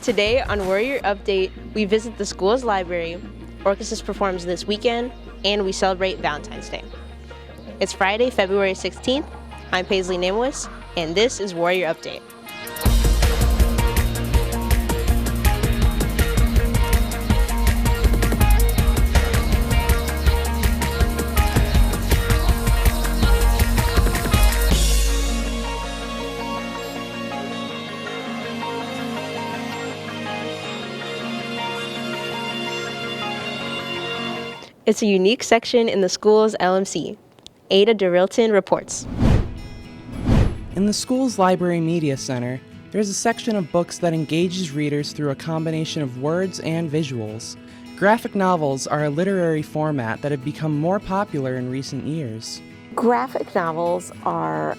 Today on Warrior Update, we visit the school's library, Orchesis performs this weekend, and we celebrate Valentine's Day. It's Friday, February 16th. I'm Paisley Namowis, and this is Warrior Update. It's a unique section in the school's LMC. Ada DeRilton reports. In the school's Library Media Center, there's a section of books that engages readers through a combination of words and visuals. Graphic novels are a literary format that have become more popular in recent years. Graphic novels are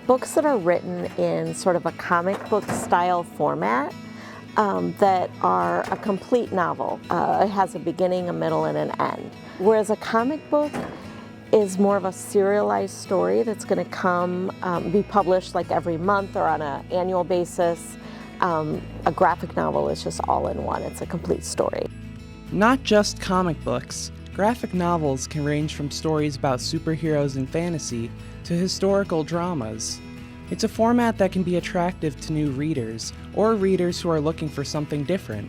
books that are written in sort of a comic book style format that are a complete novel. It has a beginning, a middle, and an end. Whereas a comic book is more of a serialized story that's going to be published like every month or on an annual basis. A graphic novel is just all in one. It's a complete story. Not just comic books, graphic novels can range from stories about superheroes and fantasy to historical dramas. It's a format that can be attractive to new readers or readers who are looking for something different.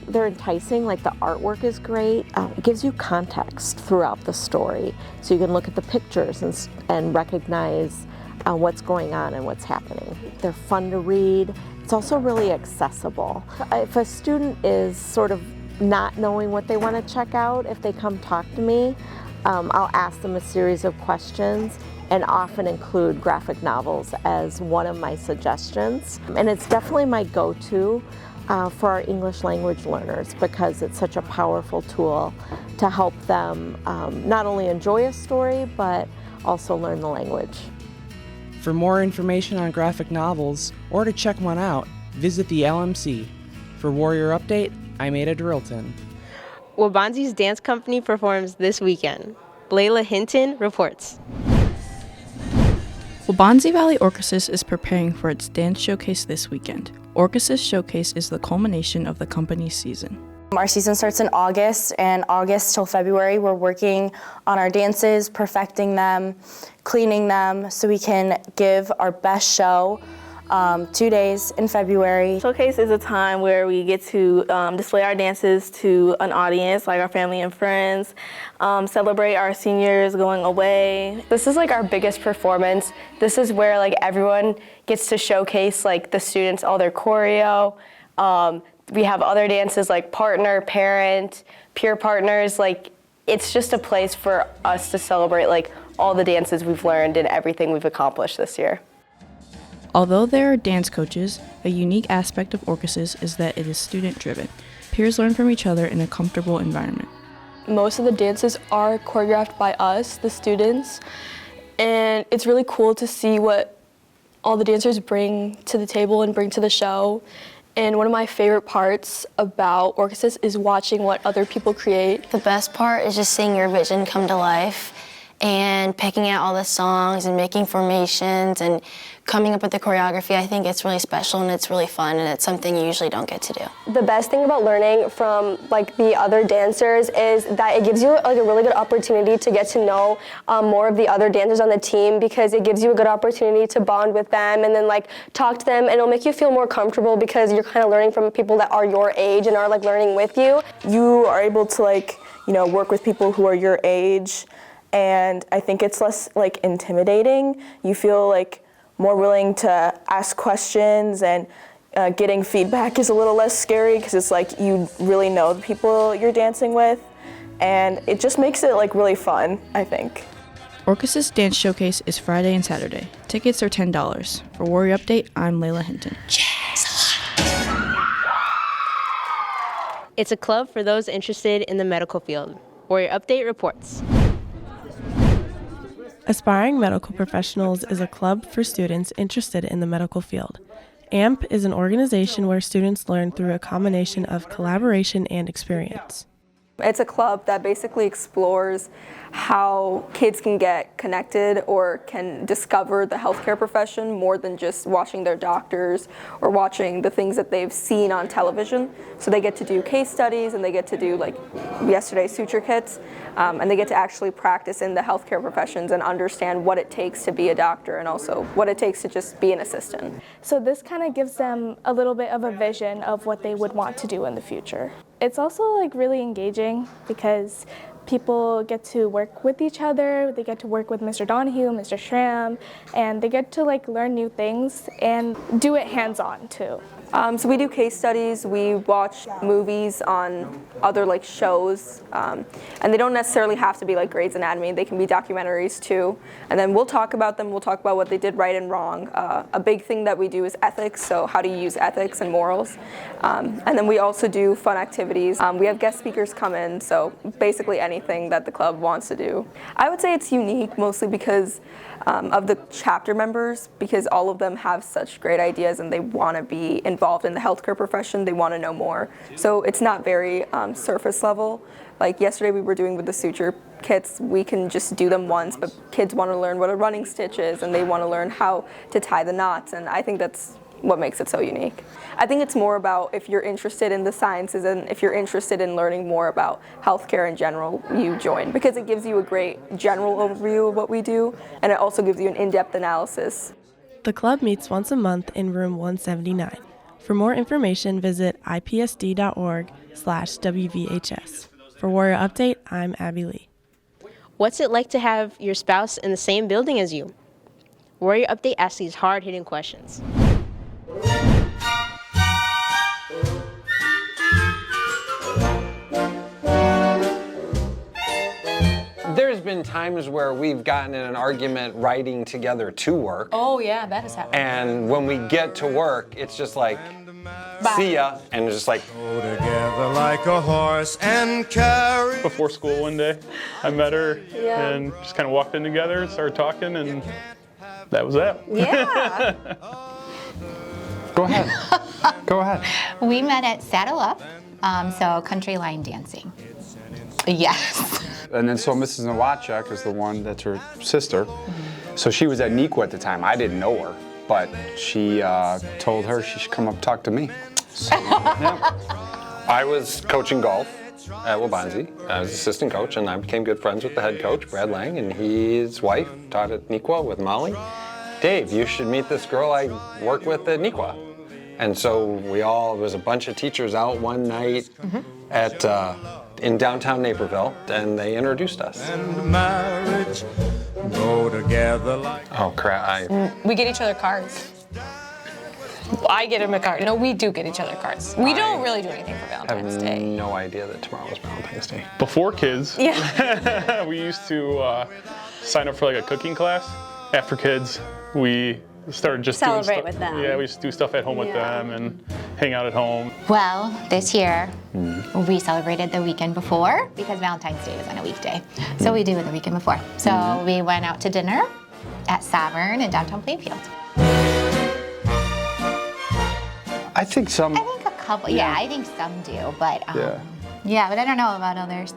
They're enticing, like the artwork is great. It gives you context throughout the story, so you can look at the pictures and recognize what's going on and what's happening. They're fun to read. It's also really accessible. If a student is sort of not knowing what they want to check out, if they come talk to me, I'll ask them a series of questions and often include graphic novels as one of my suggestions. And it's definitely my go-to for our English language learners because it's such a powerful tool to help them not only enjoy a story, but also learn the language. For more information on graphic novels, or to check one out, visit the LMC. For Warrior Update, I'm Ada DeRilton. Waubonsee's dance company performs this weekend. Layla Hinton reports. Waubonsee Valley Orchesis is preparing for its dance showcase this weekend. Orchesis Showcase is the culmination of the company's season. Our season starts in August, and August till February we're working on our dances, perfecting them, cleaning them, so we can give our best show 2 days in February. Showcase is a time where we get to display our dances to an audience, like our family and friends, celebrate our seniors going away. This is like our biggest performance. This is where like everyone gets to showcase like the students, all their choreo. We have other dances like partner, parent, peer partners. Like it's just a place for us to celebrate like all the dances we've learned and everything we've accomplished this year. Although there are dance coaches, a unique aspect of Orchesis is that it is student-driven. Peers learn from each other in a comfortable environment. Most of the dances are choreographed by us, the students, and it's really cool to see what all the dancers bring to the table and bring to the show. And one of my favorite parts about Orchesis is watching what other people create. The best part is just seeing your vision come to life and picking out all the songs and making formations and coming up with the choreography. I think it's really special and it's really fun and it's something you usually don't get to do. The best thing about learning from like the other dancers is that it gives you like a really good opportunity to get to know more of the other dancers on the team, because it gives you a good opportunity to bond with them and then like talk to them, and it'll make you feel more comfortable because you're kind of learning from people that are your age and are like learning with you. You are able to like, work with people who are your age, and I think it's less like intimidating. You feel like more willing to ask questions, and getting feedback is a little less scary because it's like you really know the people you're dancing with, and it just makes it like really fun, I think. Orchesis Dance Showcase is Friday and Saturday. Tickets are $10. For Warrior Update, I'm Layla Hinton. It's a club for those interested in the medical field. Warrior Update reports. Aspiring Medical Professionals is a club for students interested in the medical field. AMP is an organization where students learn through a combination of collaboration and experience. It's a club that basically explores how kids can get connected or can discover the healthcare profession more than just watching their doctors or watching the things that they've seen on television. So they get to do case studies, and they get to do, like yesterday, suture kits, and they get to actually practice in the healthcare professions and understand what it takes to be a doctor and also what it takes to just be an assistant. So this kind of gives them a little bit of a vision of what they would want to do in the future. It's also like really engaging because people get to work with each other, they get to work with Mr. Donahue, Mr. Schramm, and they get to like learn new things and do it hands-on too. So we do case studies, we watch movies on other like shows, and they don't necessarily have to be like Grey's Anatomy, they can be documentaries too. And then we'll talk about them, we'll talk about what they did right and wrong. A big thing that we do is ethics, so how to use ethics and morals. And then we also do fun activities. We have guest speakers come in, so basically anything that the club wants to do. I would say it's unique mostly because of the chapter members, because all of them have such great ideas and they want to be involved in the healthcare profession, they want to know more. So it's not very surface level. Like yesterday we were doing with the suture kits, we can just do them once, but kids want to learn what a running stitch is and they want to learn how to tie the knots, and I think that's what makes it so unique. I think it's more about if you're interested in the sciences and if you're interested in learning more about healthcare in general, you join, because it gives you a great general overview of what we do, and it also gives you an in-depth analysis. The club meets once a month in room 179. For more information, visit ipsd.org/WVHS. For Warrior Update, I'm Abby Lee. What's it like to have your spouse in the same building as you? Warrior Update asks these hard-hitting questions. There's been times where we've gotten in an argument riding together to work. Oh yeah, that has happened. And when we get to work, it's just like, bye. See ya, and it's just like, go together like a horse and carry. Before school one day, I met her and just kind of walked in together and started talking, and that was that. Yeah. Go ahead. Go ahead. We met at Saddle Up, so country line dancing. Yes. And then so Mrs. Nowacek is the one that's her sister. So she was at NEQA at the time. I didn't know her, but she told her she should come up and talk to me. So, yeah. I was coaching golf at Waubonsie. I was assistant coach, and I became good friends with the head coach, Brad Lang, and his wife taught at NEQA with Molly. Dave, you should meet this girl I work with at NEQA. And so there was a bunch of teachers out one night at in downtown Naperville, and they introduced us. And marriage go together like. Oh crap! We get each other cards. I get him a card. No, we do get each other cards. We don't really do anything for Valentine's Day. I have no idea that tomorrow is Valentine's Day. Before kids, yeah. we used to sign up for like a cooking class. After kids, we started just celebrate doing with them. Yeah, we used to do stuff at home with them and hang out at home. Well, this year we celebrated the weekend before because Valentine's Day was on a weekday. So we do it the weekend before. So we went out to dinner at Sovereign in downtown Plainfield. I think some. I think a couple, I think some do, but but I don't know about others.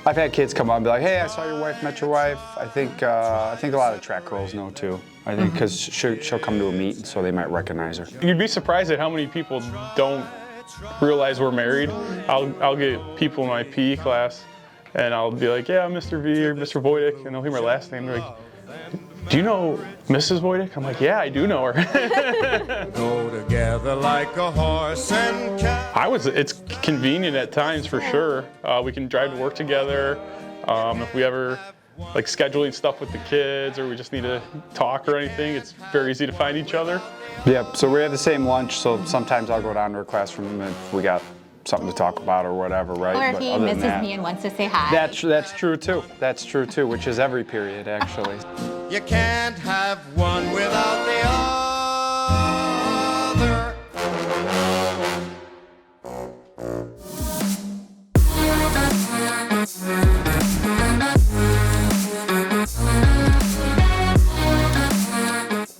I've had kids come up and be like, "Hey, I saw your wife, met your wife." I think a lot of track girls know too. I think because she'll come to a meet, so they might recognize her. You'd be surprised at how many people don't realize we're married. I'll get people in my PE class, and I'll be like, "Yeah, I'm Mr. V or Mr. Voidick," and they'll hear my last name. They're like, "Do you know Mrs. Voidick?" I'm like, "Yeah, I do know her." Go together like a horse and carry. It's convenient at times for sure. We can drive to work together. If we ever like scheduling stuff with the kids or we just need to talk or anything, it's very easy to find each other. Yep, so we have the same lunch, so sometimes I'll go down to her classroom if we got something to talk about or whatever, right? Or if he misses me and wants to say hi. That's true too. That's true too, which is every period actually. You can't have one without the other.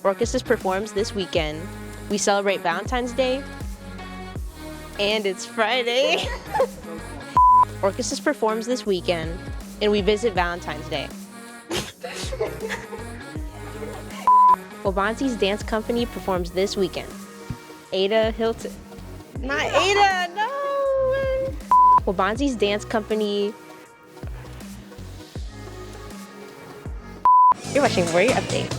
Orchesis performs this weekend. We celebrate Valentine's Day, and it's Friday. Orchesis performs this weekend. and we visit Valentine's Day. Waubonsie's dance company performs this weekend. Ada Hilton. Not Ada, no! Waubonsie's dance company. You're watching Warrior Update.